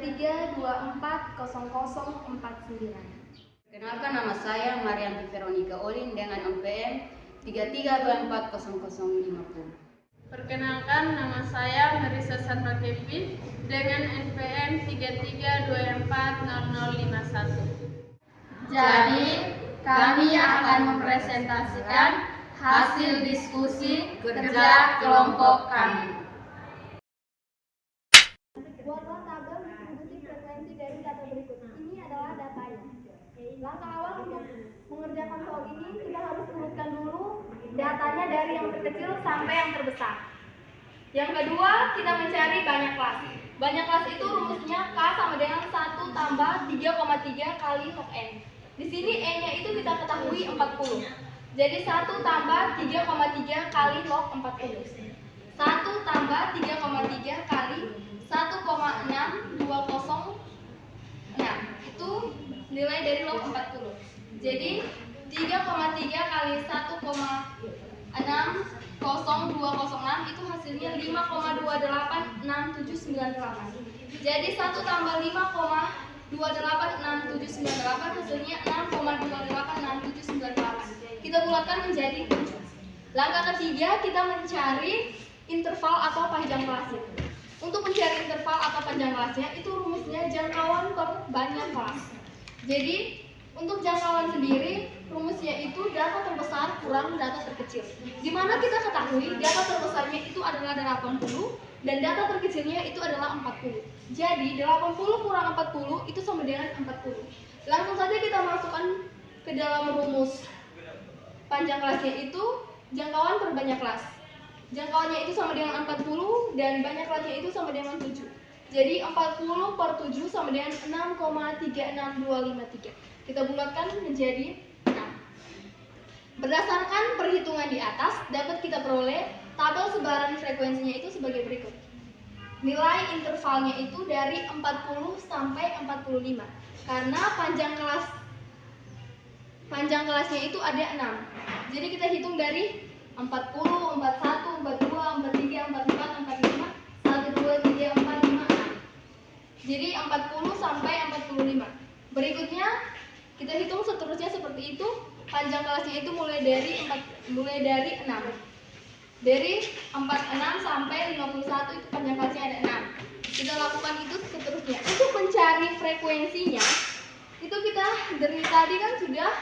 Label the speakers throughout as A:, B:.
A: 33240049.
B: Perkenalkan, nama saya Marianti Veronica Olin dengan NPM 33240050.
C: Perkenalkan, nama saya Marisa Sandra Kevin dengan NPM 33240051.
A: Jadi, kami akan mempresentasikan hasil diskusi kerja kelompok kami. Buatlah tabel distribusi frekuensi dari data berikut. Ini adalah datanya. Langkah awal untuk mengerjakan soal ini, kita harus urutkan dulu datanya dari yang terkecil sampai yang terbesar. Yang kedua, kita mencari banyak kelas. Banyak kelas itu rumusnya K sama dengan 1 tambah 3,3 kali log N. Di sini N-nya itu kita ketahui 40. Jadi 1 tambah 3,3 kali log 40. 1 tambah 3,3 kali 1,6206. Itu nilai dari log 40. Jadi 3,3 kali 1,60206 itu hasilnya 5,286798. Jadi 1 tambah 5,286798 hasilnya 6,286798. Kita bulatkan menjadi 7. Langkah ketiga, kita mencari interval atau panjang kelasnya. Untuk mencari interval atau panjang kelasnya, itu rumusnya jangkauan per banyak kelas. Jadi, untuk jangkauan sendiri, rumusnya itu data terbesar kurang data terkecil. Di mana kita ketahui data terbesarnya itu adalah 80 dan data terkecilnya itu adalah 40. Jadi, 80 kurang 40 itu sama dengan 40. Langsung saja kita masukkan ke dalam rumus panjang kelasnya itu jangkauan per banyak kelas. Jangkauannya itu sama dengan 40 dan banyak kelasnya itu sama dengan 7. Jadi 40 per 7 sama dengan 6,36253. Kita bulatkan menjadi 6. Berdasarkan perhitungan di atas, dapat kita peroleh tabel sebaran frekuensinya itu sebagai berikut. Nilai intervalnya itu dari 40 sampai 45. Karena panjang kelasnya itu ada 6. Jadi kita hitung dari 40, 41, 42, 43, 44, 45, 1, 2, 3, 4, 5, 6. Jadi 40 sampai 45. Berikutnya kita hitung seterusnya seperti itu. Panjang kelasnya itu mulai dari 6. Dari 46 sampai 51 itu panjang kelasnya ada 6. Kita lakukan itu seterusnya. Untuk mencari frekuensinya, itu kita dari tadi kan sudah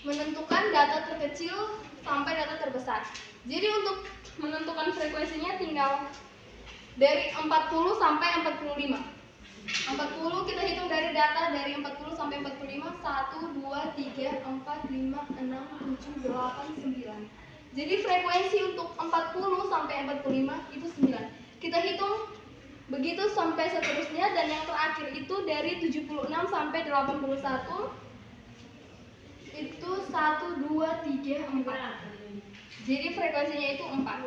A: menentukan data terkecil sampai data terbesar. Jadi untuk menentukan frekuensinya tinggal dari 40 sampai 45. 40 kita hitung dari data dari 40 sampai 45. 1, 2, 3, 4, 5, 6, 7, 8, 9. Jadi frekuensi untuk 40 sampai 45 itu 9. Kita hitung begitu sampai seterusnya, dan yang terakhir itu dari 76 sampai 81 itu 1, 2, 3, 4. Jadi frekuensinya itu 4.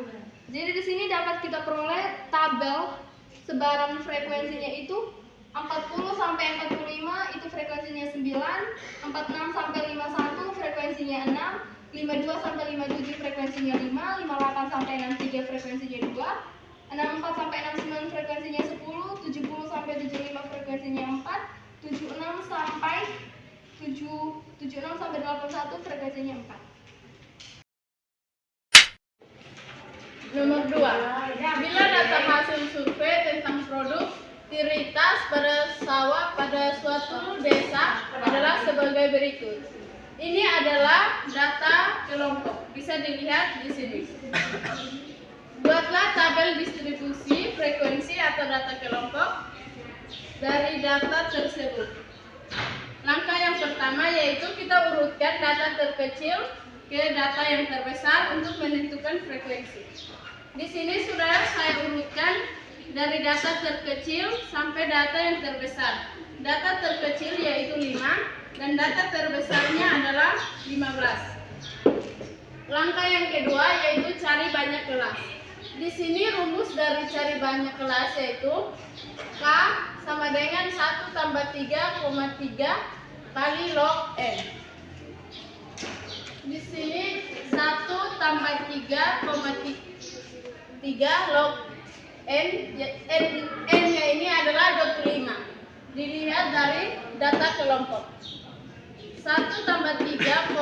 A: Jadi di sini dapat kita peroleh tabel sebaran frekuensinya itu 40 sampai 45 itu frekuensinya 9, 46 sampai 51 frekuensinya 6, 52 sampai 57 frekuensinya 5, 58 sampai 63 frekuensinya 2, 64 sampai 69 frekuensinya 10, 70 sampai 75 frekuensinya 4, 76 sampai 81 frekuensinya 4.
C: Nomor 2. Bila data hasil survei tentang produktivitas pada sawah pada suatu desa adalah sebagai berikut. Ini adalah data kelompok. Bisa dilihat di sini. Buatlah tabel distribusi frekuensi atau data kelompok dari data tersebut. Langkah yang pertama yaitu kita urutkan data terkecil ke data yang terbesar untuk menentukan frekuensi. Di sini sudah saya urutkan dari data terkecil sampai data yang terbesar. Data terkecil yaitu 5 dan data terbesarnya adalah 15. Langkah yang kedua yaitu cari banyak kelas. Di sini rumus dari cari banyak kelas yaitu K sama dengan 1 tambah 3,3 kali log N. Di sini 1 tambah 3,3 log N. N-nya ini adalah data kelompok. 1 tambah 3,3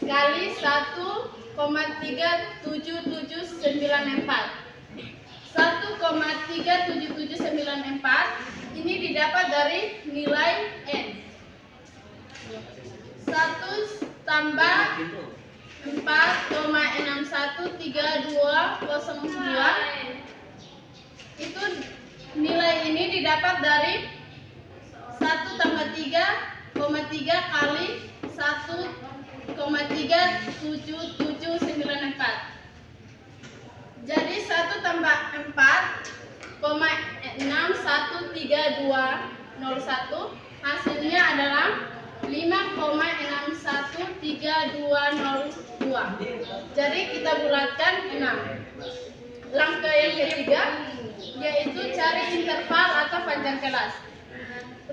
C: kali 1,37794. 1,37794 ini didapat dari nilai N. 1 tambah 4,613209 itu nilai ini didapat dari 1 tambah 3,3 kali 1,37794. Jadi 1 tambah 4,61321 hasilnya adalah 5,61302. Jadi kita bulatkan 6. Langkah yang ketiga yaitu cari interval atau panjang kelas.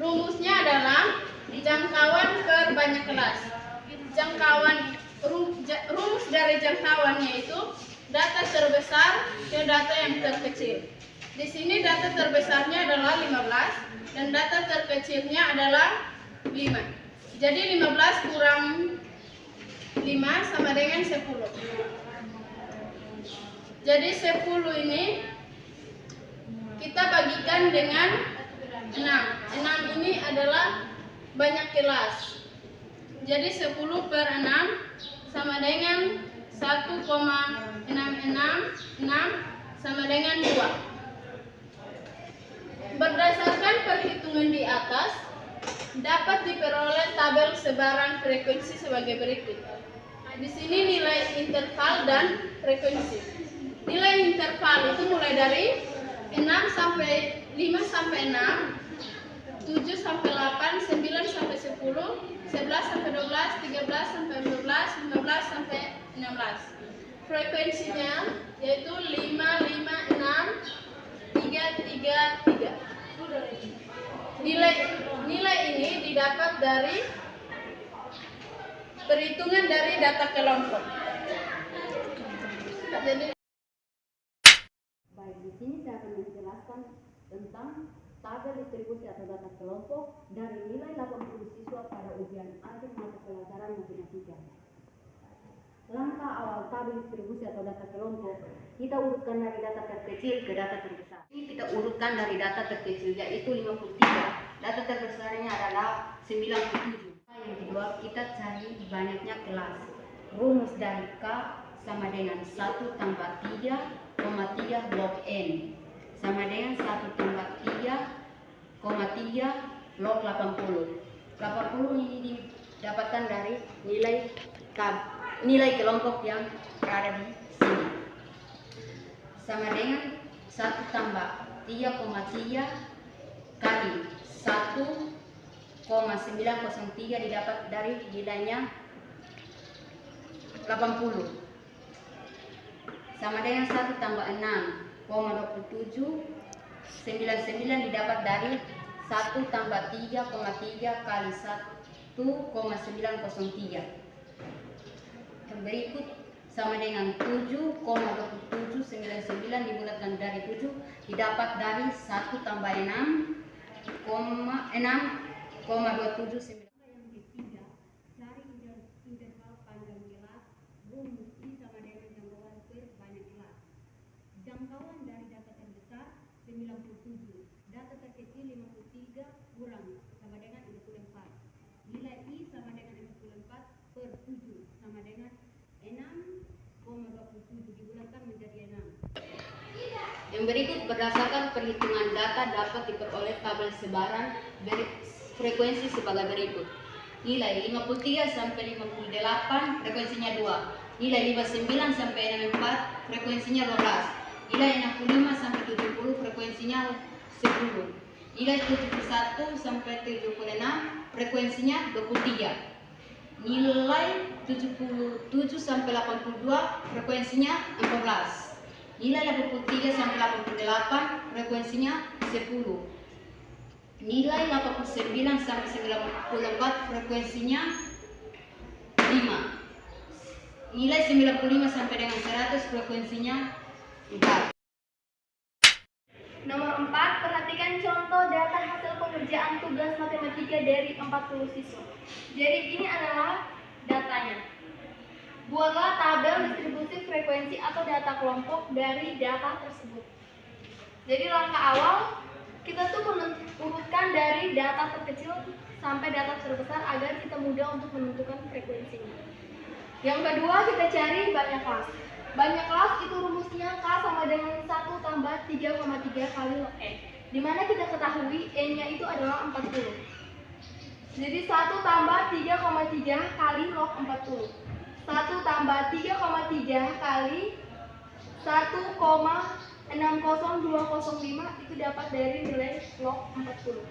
C: Rumusnya adalah jangkauan per banyak kelas. Rumus dari jangkauan yaitu data terbesar ke data yang terkecil. Di sini data terbesarnya adalah 15 dan data terkecilnya adalah 5. Jadi 15 kurang 5 sama dengan 10. Jadi 10 ini kita bagikan dengan 6. 6 ini adalah banyak kelas. Jadi 10 per 6 sama dengan 1,666 sama dengan 2. Berdasarkan perhitungan di atas, dapat diperoleh tabel sebaran frekuensi sebagai berikut. Di sini nilai interval dan frekuensi. Nilai interval itu mulai dari 6 sampai 5 sampai 6, 7 sampai 8, 9 sampai 10, 11 sampai 12, 13 sampai 14, 15 sampai 16. Frekuensinya yaitu 5, 5, 6, 3, 3, 3. Nilai ini didapat dari perhitungan dari data kelompok. Jadi,
B: Baik, di sini saya akan menjelaskan tentang tabel distribusi atau data kelompok dari nilai 80 siswa pada ujian akhir mata pelajaran matematika. Langkah awal tabel distribusi atau data kelompok, kita urutkan dari data terkecil ke data terbesar. Ini kita urutkan dari data terkecil yaitu 53. Data terbesarnya adalah 97. Yang kedua, kita cari banyaknya kelas. Rumus dari K sama dengan 1 tambah 3,3 log N sama dengan 1 tambah 3,3 log 80. 80 ini didapatkan dari nilai kelompok yang berada di sini. Sama dengan 1 tambah 3,3 kali 1,903 didapat dari nilainya 80. Sama dengan 1 tambah 6,2799 didapat dari 1 tambah 3,3 kali 1,903. Yang berikut sama dengan 7,2799 dibulatkan dari 7 didapat dari 1 tambah 6,2799. Yang ketiga, cari interval panjang kelas. Rumus I sama dengan jangkauan per banyak kelas. Jangkauan dari data terbesar 97, data terkecil 53 kurang sama dengan 64. Nilai I sama dengan 64 per 7 sama dengan 6,27 dibulatkan menjadi 6. Yang berikut berdasarkan perhitungan data dapat diperoleh tabel sebaran frekuensi sebagai berikut. Nilai 53 sampai 58 frekuensinya 2. Nilai 59 sampai 64 frekuensinya 12. Nilai 65 sampai 70 frekuensinya 10. Nilai 71 sampai 76 frekuensinya 23. Nilai 77 sampai 82 frekuensinya 14. Nilai 83 sampai 88 frekuensinya 10. Nilai 89 sampai 94 frekuensinya 5. Nilai 95 sampai dengan 100 frekuensinya 4.
A: Nomor 4, perhatikan contoh data hasil pengerjaan tugas matematika dari 40 siswa. Jadi ini adalah datanya. Buatlah tabel distribusi frekuensi atau data kelompok dari data tersebut. Jadi langkah awal, kita tuh urutkan dari data terkecil sampai data terbesar agar kita mudah untuk menentukan frekuensinya. Yang kedua, kita cari banyak kelas. Banyak kelas itu rumusnya K sama dengan 1 tambah 3,3 kali log E. Dimana kita ketahui E-nya itu adalah 40. Jadi 1 tambah 3,3 kali log 40. 1 tambah 3,3 kali 1,60205 itu dapat dari nilai log 40.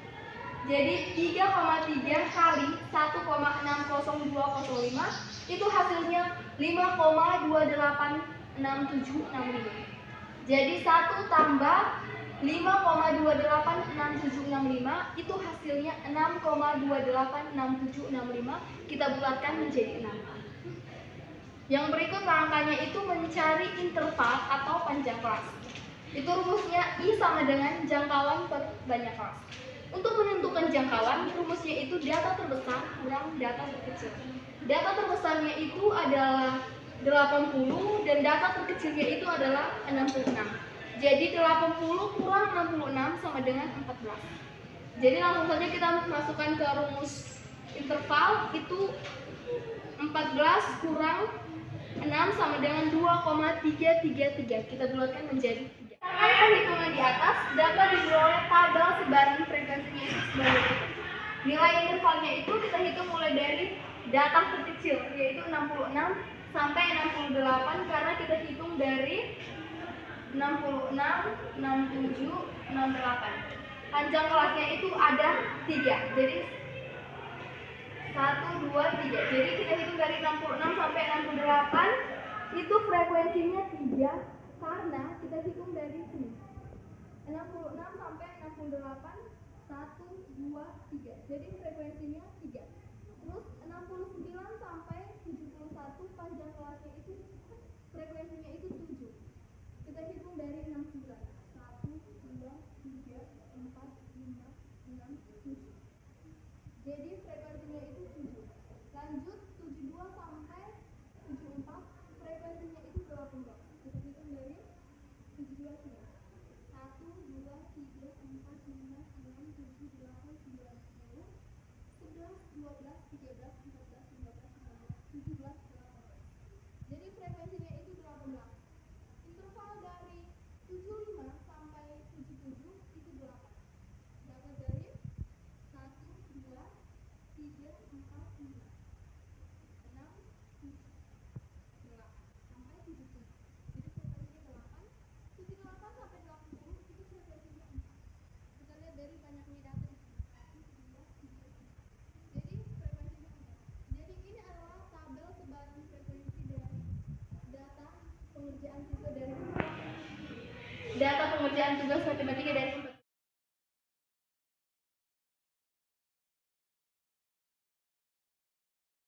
A: Jadi 3,3 kali 1,60205 itu hasilnya 5,286765. Jadi 1 tambah 5,286765 itu hasilnya 6,286765. Kita bulatkan menjadi 6. Yang berikut langkahnya itu mencari interval atau panjang kelas. Itu rumusnya I sama dengan jangkauan per banyak kelas. Untuk menentukan jangkauan, rumusnya itu data terbesar kurang data terkecil. Data terbesarnya itu adalah 80 dan data terkecilnya itu adalah 66. Jadi 80 kurang 66 sama dengan 14. Jadi langsung saja kita masukkan ke rumus interval itu 14 kurang 6 sama dengan 2,333. Kita bulatkan menjadi 3. Karena hitungan di atas dapat diperoleh tabel sebaran frekuensinya itu sebagai berikut. Nilai intervalnya itu kita hitung mulai dari data terkecil yaitu 66 sampai 68 karena kita hitung dari 66, 67, 68. Panjang kelasnya itu ada 3. Jadi 1, 2, 3. Jadi kita hitung dari 66 sampai 68 itu frekuensinya 3 karena kita hitung dari sini. 66 sampai 68 1, 2, 3. Jadi frekuensinya 3. Terus 69 sampai 71 panjang kelasnya itu frekuensinya itu 7. Kita hitung dari 69. 1, 2, 3, 4, 5, 6, 7. Jadi frekuensinya itu 7. Lanjut 72 sampai 74 frekuensinya itu 18. Kita hitung dari 72 sini. 1, 2, 3, 4, 5, 6, 7, 8, 9, 10, 11, 12, 13, 14, 15, 16, 17, 18. Jadi frekuensinya itu 18. Interval dari 75 sampai 77 itu 8. Dapat dari 1, 2, 3, 4, 5, 6, 7, 8 sampai 77. Jadi frekuensinya 8. 78 sampai 80 itu frekuensinya 4. Kita lihat dari banyaknya data di sini. 1, 2, 3, 4. Jadi frekuensinya 4. Jadi ini adalah tabel sebaran frekuensi dari data pengerjaan tugas matematika dari